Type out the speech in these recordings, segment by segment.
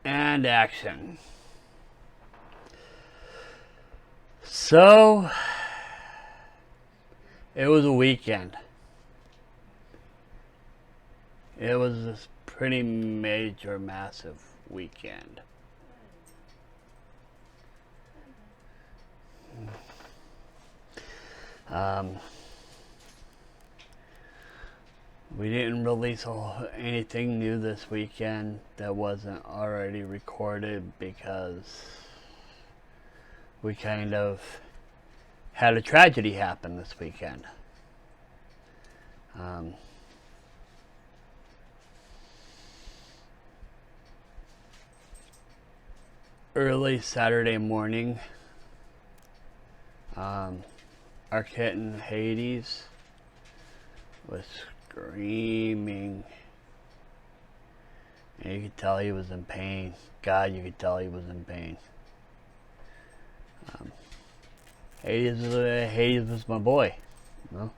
And action. So, it was a weekend. It was this pretty major, massive weekend. Um, we didn't release anything new this weekend that wasn't already recorded because we kind of had a tragedy happen this weekend. Early Saturday morning, our kitten Hades was screaming, and you could tell he was in pain. God, you could tell he was in pain. Hades was my boy, you know?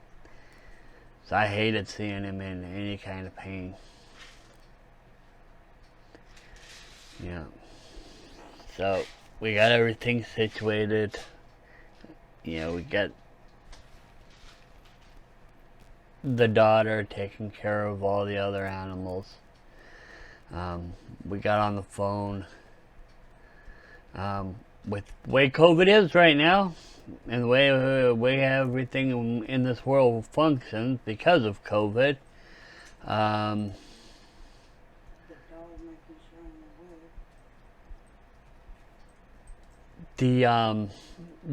So I hated seeing him in any kind of pain. Yeah. So we got everything situated. You know, we got the daughter taking care of all the other animals. We got on the phone. With the way COVID is right now, and the way everything in this world functions because of COVID, the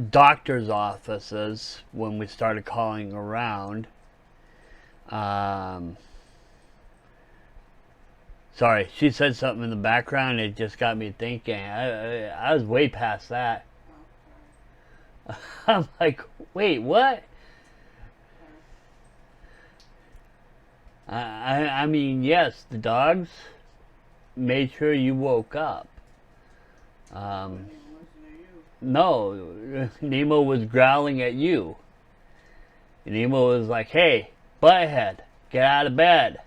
doctor's offices, when we started calling around, sorry, she said something in the background. It just got me thinking. I was way past that. I'm like, wait, what? I mean, yes, the dogs made sure you woke up. No, Nemo was growling at you. Nemo was like, hey, butthead, get out of bed.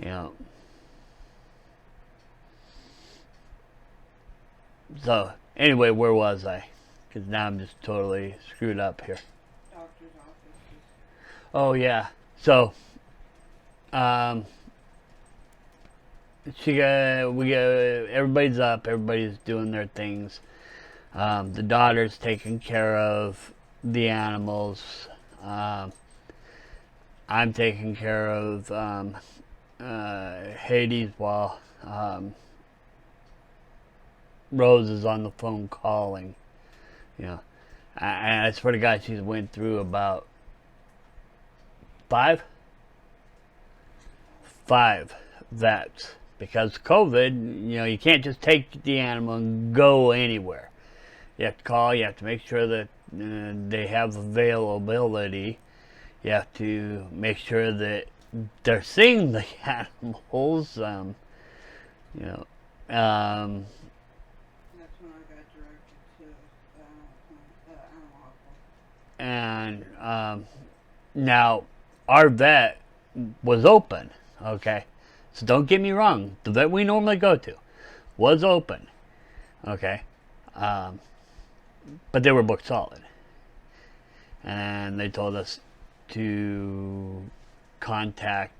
You know. So, anyway, where was I? Because now I'm just totally screwed up here. Doctor's offices. Oh, yeah. So, everybody's up, everybody's doing their things. The daughter's taking care of the animals. I'm taking care of Hades while Rose is on the phone calling. You know, I swear to God, she's went through about five vets because COVID. You know, you can't just take the animal and go anywhere. You have to call. You have to make sure that they have availability. You have to make sure that they're seeing the animals. You know. That's when I got directed to animal hospital. And now our vet was open. Okay, so don't get me wrong. The vet we normally go to was open. Okay, but they were booked solid, and they told us to contact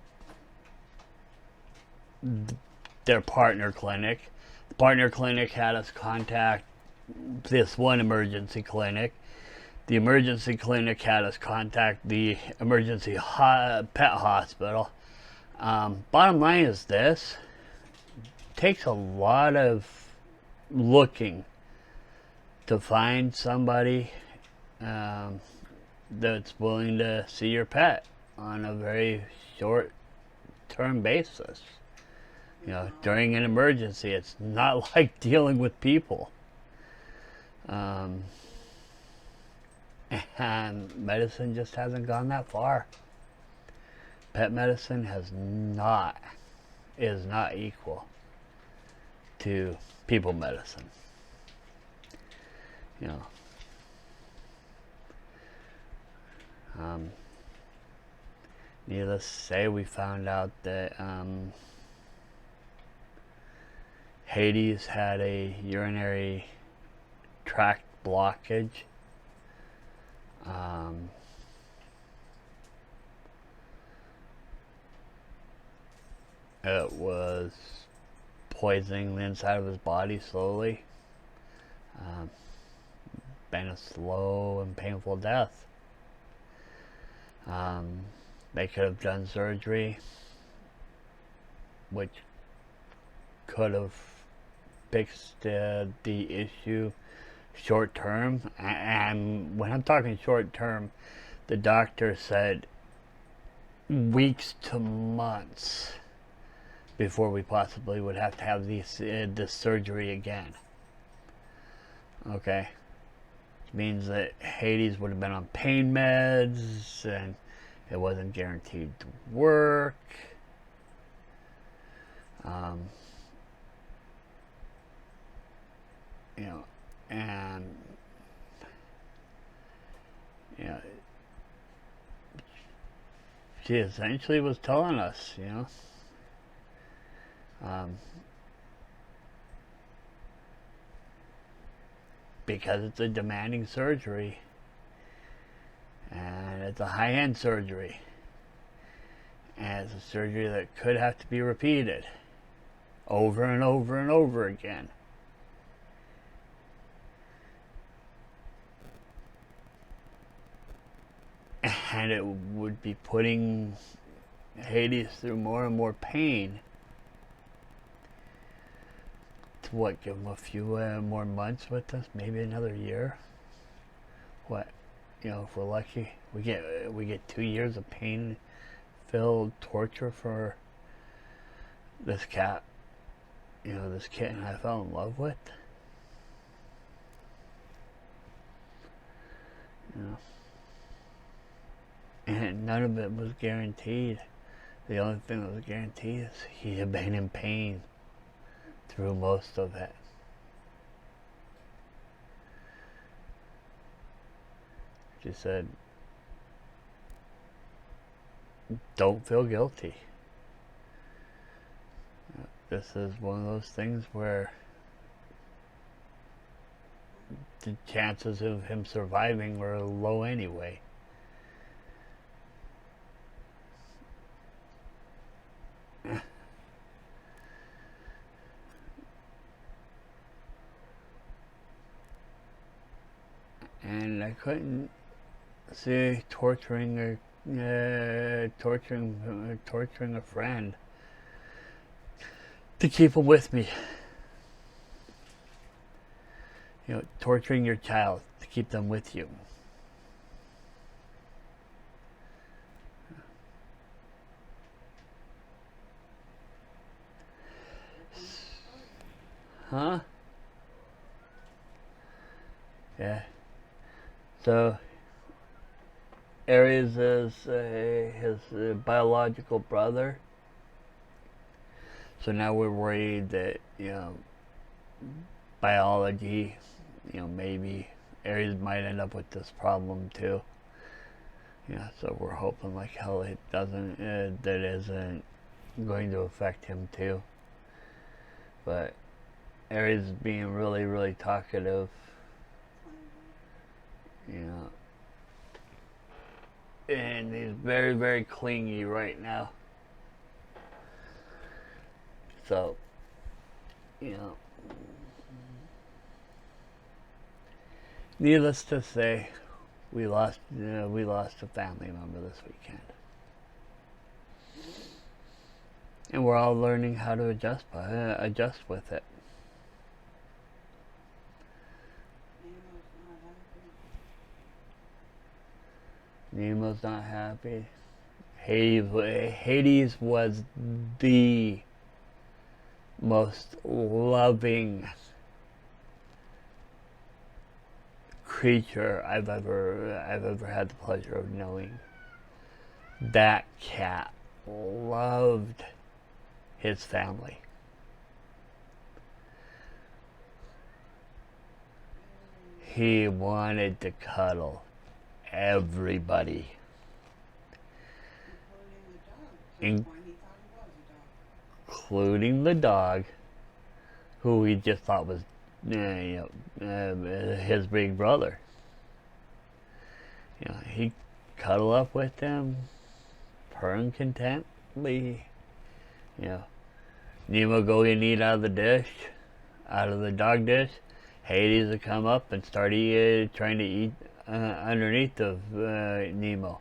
their partner clinic. The partner clinic had us contact this one emergency clinic. The emergency clinic had us contact the emergency pet hospital. Bottom line is this: it takes a lot of looking to find somebody that's willing to see your pet on a very short-term basis. You know, during an emergency, it's not like dealing with people. And medicine just hasn't gone that far. Pet medicine is not equal to people medicine. You know. Needless to say, we found out that Hades had a urinary tract blockage. It was poisoning the inside of his body slowly. Been a slow and painful death. They could have done surgery, which could have fixed the issue short term. And when I'm talking short term, the doctor said weeks to months before we possibly would have to have this surgery again. Okay, which means that Hades would have been on pain meds and it wasn't guaranteed to work. You know, and you know, she essentially was telling us, because it's a demanding surgery and it's a high-end surgery and it's a surgery that could have to be repeated over and over and over again. And it would be putting Hades through more and more pain. To what, give him a few more months with us, maybe another year? What, if we're lucky, we get 2 years of pain-filled torture for this cat. This kitten I fell in love with. And none of it was guaranteed. The only thing that was guaranteed is he had been in pain through most of it. She said, don't feel guilty. This is one of those things where the chances of him surviving were low anyway. And I couldn't see torturing a friend to keep him with me. Torturing your child to keep them with you. Huh? Yeah. So, Ares is his biological brother. So now we're worried that, biology, maybe Ares might end up with this problem too. So we're hoping like hell it doesn't, that isn't going to affect him too. But Ares is being really, really talkative. And he's very, very clingy right now. So, needless to say, we lost a family member this weekend, and we're all learning how to adjust with it. Nemo's not happy. Hades was the most loving creature I've ever had the pleasure of knowing. That cat loved his family. He wanted to cuddle everybody. Including in- point he thought he was a dog. including the dog, who he just thought was, his big brother. He cuddle up with him, purring contently. Nemo go and eat out of the dish, out of the dog dish. Hades would come up and start trying to eat underneath of Nemo.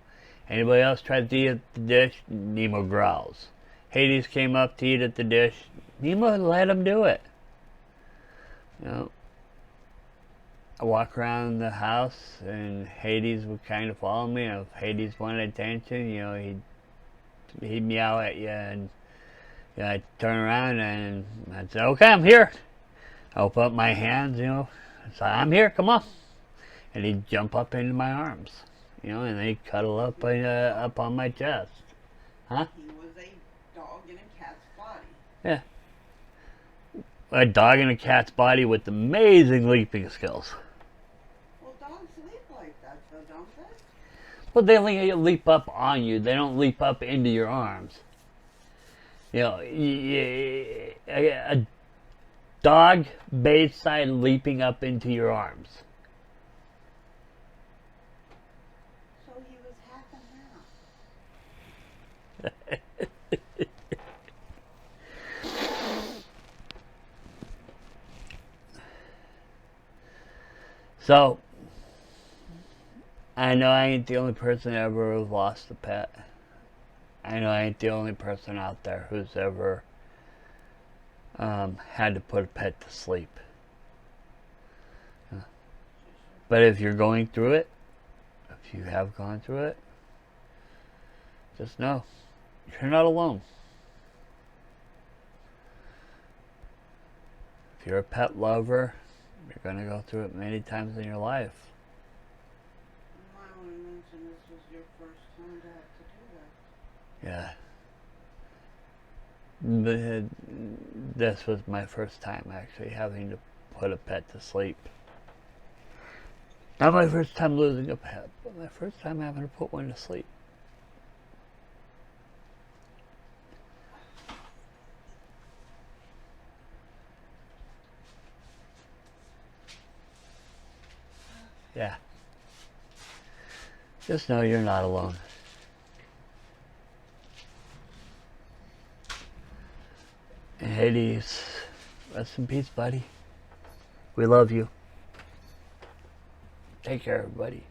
Anybody else tries to eat at the dish, Nemo growls. Hades came up to eat at the dish, Nemo let him do it. I walk around the house and Hades would kind of follow me. If Hades wanted attention, he'd meow at you, and I'd turn around and I'd say, "Okay, I'm here." I open up my hands, say, "I'm here, come on." And he'd jump up into my arms, and they'd cuddle up on my chest. Huh? He was a dog in a cat's body. Yeah. A dog in a cat's body with amazing leaping skills. Well, dogs leap like that, though, don't they? Well, they leap up on you. They don't leap up into your arms. A dog base side leaping up into your arms. So he was half and half. So, I know I ain't the only person ever who's lost a pet. I know I ain't the only person out there who's ever had to put a pet to sleep. But if you're going through it, if you have gone through it, just know you're not alone. If you're a pet lover, you're going to go through it many times in your life. You might want to mention this was your first time to have to do that. Yeah. This was my first time actually having to put a pet to sleep. Not my first time losing a pet, but my first time having to put one to sleep. Yeah. Just know you're not alone. And Hades, rest in peace, buddy. We love you. Take care, everybody.